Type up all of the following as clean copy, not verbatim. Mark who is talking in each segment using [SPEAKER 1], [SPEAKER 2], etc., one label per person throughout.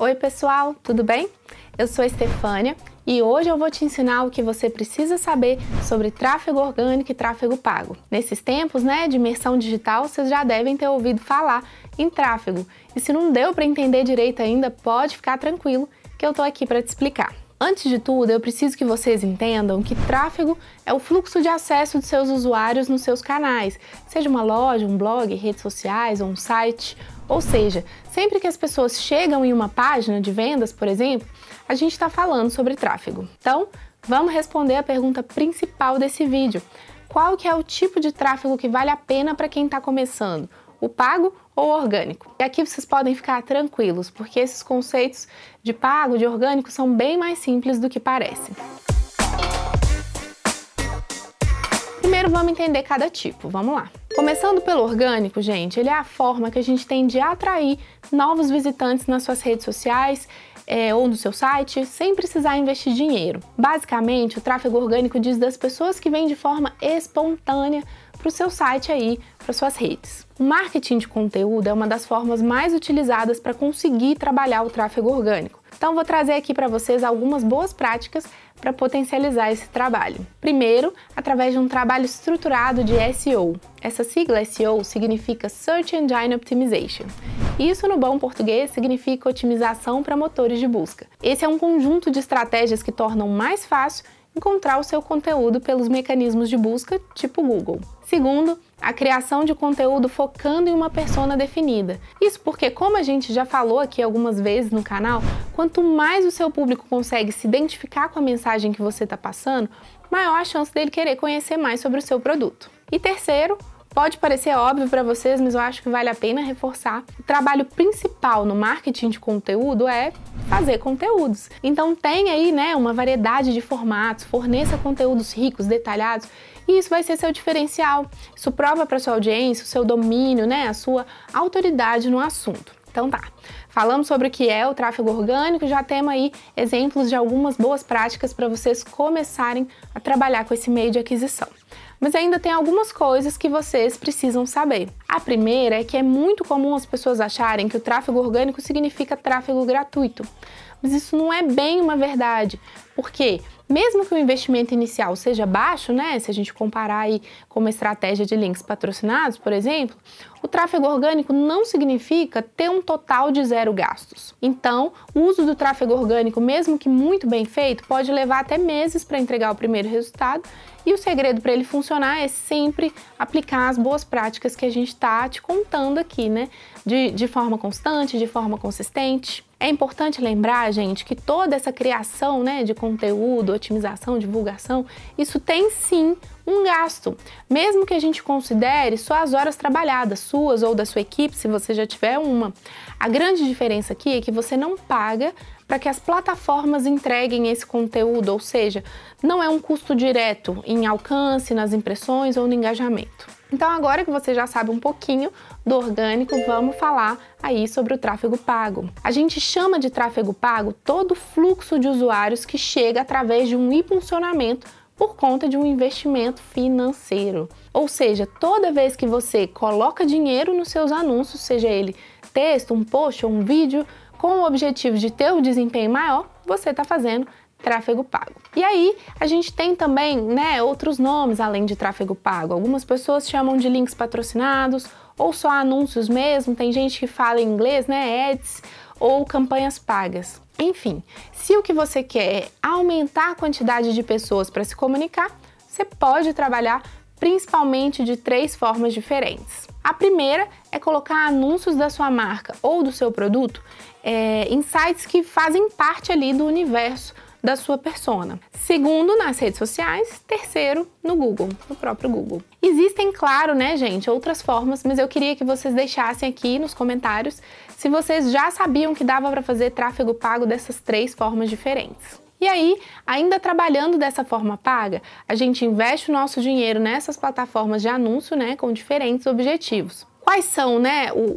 [SPEAKER 1] Oi pessoal, tudo bem? Eu sou a Estefânia e hoje eu vou te ensinar o que você precisa saber sobre tráfego orgânico e tráfego pago. Nesses tempos, de imersão digital, vocês já devem ter ouvido falar em tráfego. E se não deu para entender direito ainda, pode ficar tranquilo que eu tô aqui para te explicar. Antes de tudo, eu preciso que vocês entendam que tráfego é o fluxo de acesso de seus usuários nos seus canais, seja uma loja, um blog, redes sociais ou um site. Ou seja, sempre que as pessoas chegam em uma página de vendas, por exemplo, a gente está falando sobre tráfego. Então, vamos responder a pergunta principal desse vídeo. Qual que é o tipo de tráfego que vale a pena para quem está começando? O pago ou o orgânico? E aqui vocês podem ficar tranquilos, porque esses conceitos de pago, de orgânico, são bem mais simples do que parecem. Primeiro vamos entender cada tipo, vamos lá. Começando pelo orgânico, gente, ele é a forma que a gente tem de atrair novos visitantes nas suas redes sociais ou no seu site, sem precisar investir dinheiro. Basicamente, o tráfego orgânico diz das pessoas que vêm de forma espontânea para o seu site aí, para suas redes. O marketing de conteúdo é uma das formas mais utilizadas para conseguir trabalhar o tráfego orgânico. Então, vou trazer aqui para vocês algumas boas práticas para potencializar esse trabalho. Primeiro, através de um trabalho estruturado de SEO. Essa sigla SEO significa Search Engine Optimization. Isso, no bom português, significa otimização para motores de busca. Esse é um conjunto de estratégias que tornam mais fácil encontrar o seu conteúdo pelos mecanismos de busca, tipo Google. Segundo, a criação de conteúdo focando em uma persona definida. Isso porque, como a gente já falou aqui algumas vezes no canal, quanto mais o seu público consegue se identificar com a mensagem que você está passando, maior a chance dele querer conhecer mais sobre o seu produto. E terceiro, pode parecer óbvio para vocês, mas eu acho que vale a pena reforçar. O trabalho principal no marketing de conteúdo é fazer conteúdos. Então tem aí, uma variedade de formatos, forneça conteúdos ricos, detalhados, e isso vai ser seu diferencial. Isso prova para sua audiência, o seu domínio, a sua autoridade no assunto. Então tá, falamos sobre o que é o tráfego orgânico, já temos aí exemplos de algumas boas práticas para vocês começarem a trabalhar com esse meio de aquisição. Mas ainda tem algumas coisas que vocês precisam saber. A primeira é que é muito comum as pessoas acharem que o tráfego orgânico significa tráfego gratuito. Mas isso não é bem uma verdade, porque mesmo que o investimento inicial seja baixo, se a gente comparar aí com uma estratégia de links patrocinados, por exemplo, o tráfego orgânico não significa ter um total de zero gastos. Então, o uso do tráfego orgânico, mesmo que muito bem feito, pode levar até meses para entregar o primeiro resultado, e o segredo para ele funcionar é sempre aplicar as boas práticas que a gente está te contando aqui, de forma constante, de forma consistente. É importante lembrar, gente, que toda essa criação, de conteúdo, otimização, divulgação, isso tem sim um gasto. Mesmo que a gente considere só as horas trabalhadas, suas ou da sua equipe, se você já tiver uma. A grande diferença aqui é que você não paga para que as plataformas entreguem esse conteúdo, ou seja, não é um custo direto em alcance, nas impressões ou no engajamento. Então agora que você já sabe um pouquinho do orgânico, vamos falar aí sobre o tráfego pago. A gente chama de tráfego pago todo o fluxo de usuários que chega através de um impulsionamento por conta de um investimento financeiro. Ou seja, toda vez que você coloca dinheiro nos seus anúncios, seja ele texto, um post ou um vídeo, com o objetivo de ter um desempenho maior, você está fazendo tráfego pago. E aí, a gente tem também, outros nomes além de tráfego pago. Algumas pessoas chamam de links patrocinados ou só anúncios mesmo. Tem gente que fala em inglês, ads ou campanhas pagas. Enfim, se o que você quer é aumentar a quantidade de pessoas para se comunicar, você pode trabalhar principalmente de 3 formas diferentes. A primeira é colocar anúncios da sua marca ou do seu produto em sites que fazem parte ali do universo da sua persona. Segundo, nas redes sociais. Terceiro, no Google, no próprio Google. Existem, claro, gente, outras formas, mas eu queria que vocês deixassem aqui nos comentários se vocês já sabiam que dava para fazer tráfego pago dessas 3 formas diferentes. E aí, ainda trabalhando dessa forma paga, a gente investe o nosso dinheiro nessas plataformas de anúncio, com diferentes objetivos. Quais são,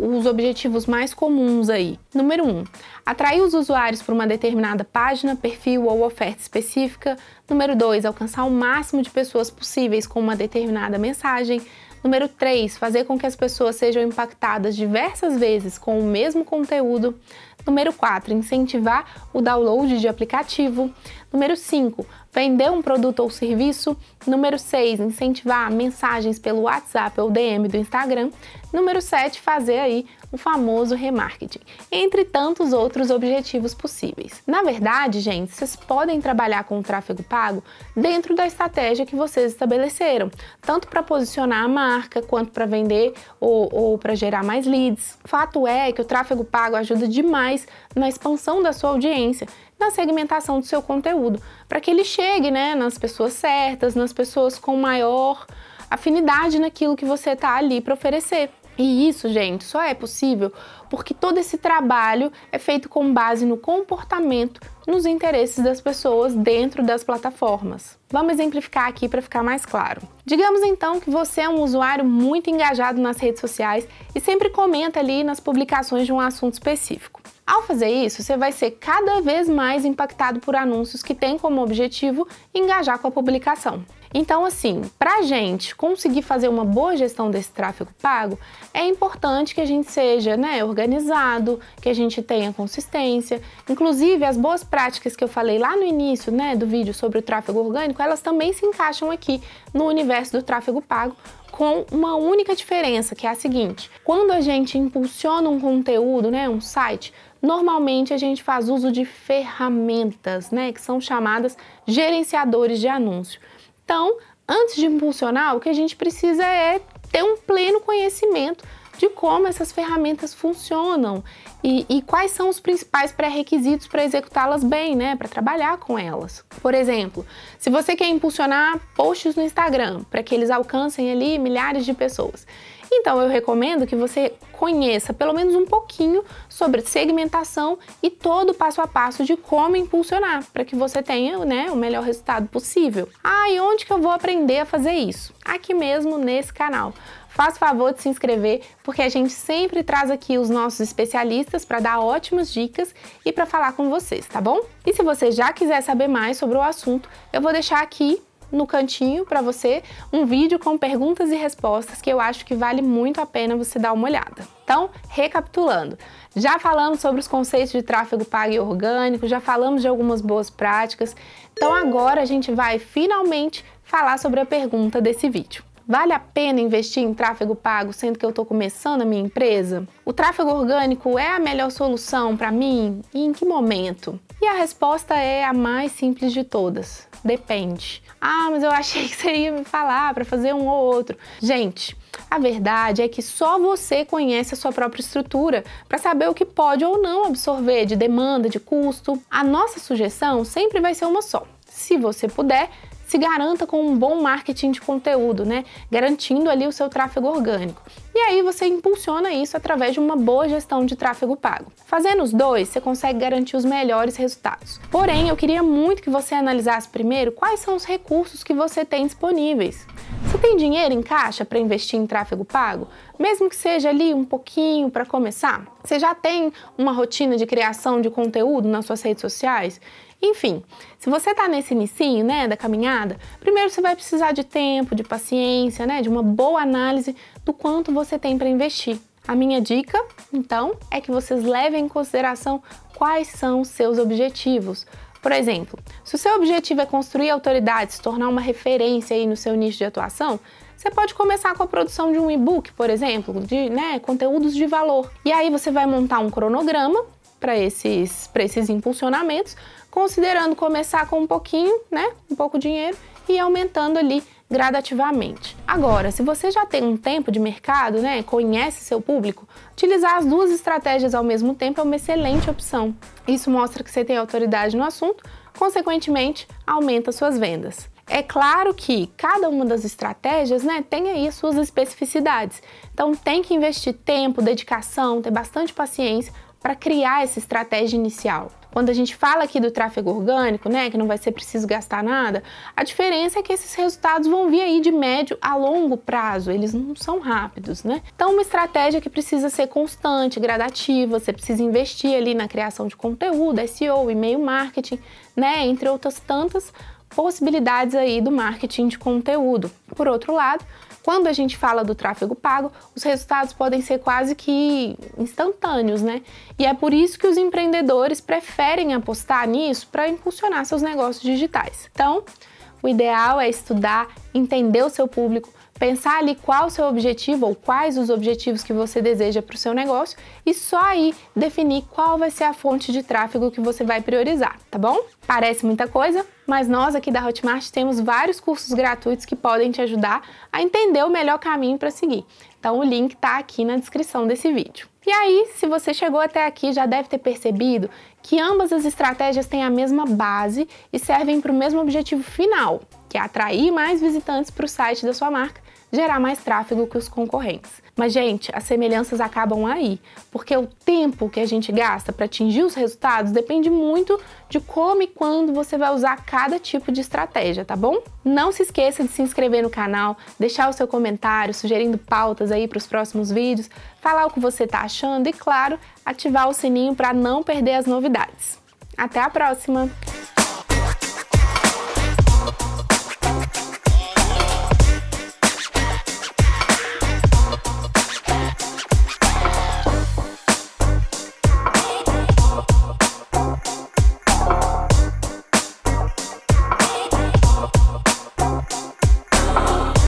[SPEAKER 1] os objetivos mais comuns aí? Número 1, atrair os usuários para uma determinada página, perfil ou oferta específica. Número 2, alcançar o máximo de pessoas possíveis com uma determinada mensagem. Número 3, fazer com que as pessoas sejam impactadas diversas vezes com o mesmo conteúdo. Número 4, incentivar o download de aplicativo. Número 5, vender um produto ou serviço. Número 6, incentivar mensagens pelo WhatsApp ou DM do Instagram. Número 7, fazer aí o famoso remarketing, entre tantos outros objetivos possíveis. Na verdade, gente, vocês podem trabalhar com o tráfego pago dentro da estratégia que vocês estabeleceram, tanto para posicionar a marca, quanto para vender ou para gerar mais leads. Fato é que o tráfego pago ajuda demais na expansão da sua audiência, na segmentação do seu conteúdo, para que ele chegue, né, nas pessoas certas, nas pessoas com maior afinidade naquilo que você está ali para oferecer. E isso, gente, só é possível porque todo esse trabalho é feito com base no comportamento, nos interesses das pessoas dentro das plataformas. Vamos exemplificar aqui para ficar mais claro. Digamos então que você é um usuário muito engajado nas redes sociais e sempre comenta ali nas publicações de um assunto específico. Ao fazer isso, você vai ser cada vez mais impactado por anúncios que têm como objetivo engajar com a publicação. Então, assim, para a gente conseguir fazer uma boa gestão desse tráfego pago, é importante que a gente seja, né, organizado, que a gente tenha consistência. Inclusive, as boas práticas que eu falei lá no início, né, do vídeo sobre o tráfego orgânico, elas também se encaixam aqui no universo do tráfego pago, com uma única diferença, que é a seguinte: quando a gente impulsiona um conteúdo, né, um site, normalmente a gente faz uso de ferramentas, né, que são chamadas gerenciadores de anúncio. Então, antes de impulsionar, o que a gente precisa é ter um pleno conhecimento de como essas ferramentas funcionam e quais são os principais pré-requisitos para executá-las bem, né, para trabalhar com elas. Por exemplo, se você quer impulsionar posts no Instagram para que eles alcancem ali milhares de pessoas, então eu recomendo que você conheça pelo menos um pouquinho sobre segmentação e todo o passo a passo de como impulsionar, para que você tenha, né, o melhor resultado possível. Ah, e onde que eu vou aprender a fazer isso? Aqui mesmo nesse canal. Faça o favor de se inscrever, porque a gente sempre traz aqui os nossos especialistas para dar ótimas dicas e para falar com vocês, tá bom? E se você já quiser saber mais sobre o assunto, eu vou deixar aqui no cantinho para você um vídeo com perguntas e respostas que eu acho que vale muito a pena você dar uma olhada. Então, recapitulando, já falamos sobre os conceitos de tráfego pago e orgânico, já falamos de algumas boas práticas, então agora a gente vai finalmente falar sobre a pergunta desse vídeo. Vale a pena investir em tráfego pago sendo que eu estou começando a minha empresa? O tráfego orgânico é a melhor solução para mim? E em que momento? E a resposta é a mais simples de todas. Depende. Ah, mas eu achei que você ia me falar para fazer um ou outro. Gente, a verdade é que só você conhece a sua própria estrutura para saber o que pode ou não absorver de demanda, de custo. A nossa sugestão sempre vai ser uma só. Se você puder, se garanta com um bom marketing de conteúdo, né? Garantindo ali o seu tráfego orgânico. E aí você impulsiona isso através de uma boa gestão de tráfego pago. Fazendo os dois, você consegue garantir os melhores resultados. Porém, eu queria muito que você analisasse primeiro quais são os recursos que você tem disponíveis. Você tem dinheiro em caixa para investir em tráfego pago? Mesmo que seja ali um pouquinho para começar? Você já tem uma rotina de criação de conteúdo nas suas redes sociais? Enfim, se você está nesse inicinho, né, da caminhada, primeiro você vai precisar de tempo, de paciência, né, de uma boa análise do quanto você tem para investir. A minha dica, então, é que vocês levem em consideração quais são os seus objetivos. Por exemplo, se o seu objetivo é construir autoridade, se tornar uma referência aí no seu nicho de atuação, você pode começar com a produção de um e-book, por exemplo, de, né, conteúdos de valor. E aí você vai montar um cronograma para esses impulsionamentos, considerando começar com um pouquinho, né, um pouco de dinheiro e aumentando ali gradativamente. Agora, se você já tem um tempo de mercado, né, conhece seu público, utilizar as duas estratégias ao mesmo tempo é uma excelente opção. Isso mostra que você tem autoridade no assunto, consequentemente, aumenta suas vendas. É claro que cada uma das estratégias, né, tem aí as suas especificidades. Então tem que investir tempo, dedicação, ter bastante paciência para criar essa estratégia inicial. Quando a gente fala aqui do tráfego orgânico, né, que não vai ser preciso gastar nada, a diferença é que esses resultados vão vir aí de médio a longo prazo, eles não são rápidos, né? Então uma estratégia que precisa ser constante, gradativa, você precisa investir ali na criação de conteúdo, SEO, e-mail marketing, né, entre outras tantas, possibilidades aí do marketing de conteúdo. Por outro lado, quando a gente fala do tráfego pago, os resultados podem ser quase que instantâneos, né? E é por isso que os empreendedores preferem apostar nisso para impulsionar seus negócios digitais. Então, o ideal é estudar, entender o seu público, pensar ali qual o seu objetivo ou quais os objetivos que você deseja para o seu negócio e só aí definir qual vai ser a fonte de tráfego que você vai priorizar, tá bom? Parece muita coisa, mas nós aqui da Hotmart temos vários cursos gratuitos que podem te ajudar a entender o melhor caminho para seguir. Então o link está aqui na descrição desse vídeo. E aí, se você chegou até aqui, já deve ter percebido que ambas as estratégias têm a mesma base e servem para o mesmo objetivo final, que é atrair mais visitantes para o site da sua marca, gerar mais tráfego que os concorrentes. Mas, gente, as semelhanças acabam aí, porque o tempo que a gente gasta para atingir os resultados depende muito de como e quando você vai usar cada tipo de estratégia, tá bom? Não se esqueça de se inscrever no canal, deixar o seu comentário sugerindo pautas aí para os próximos vídeos, falar o que você tá achando e, claro, ativar o sininho para não perder as novidades. Até a próxima!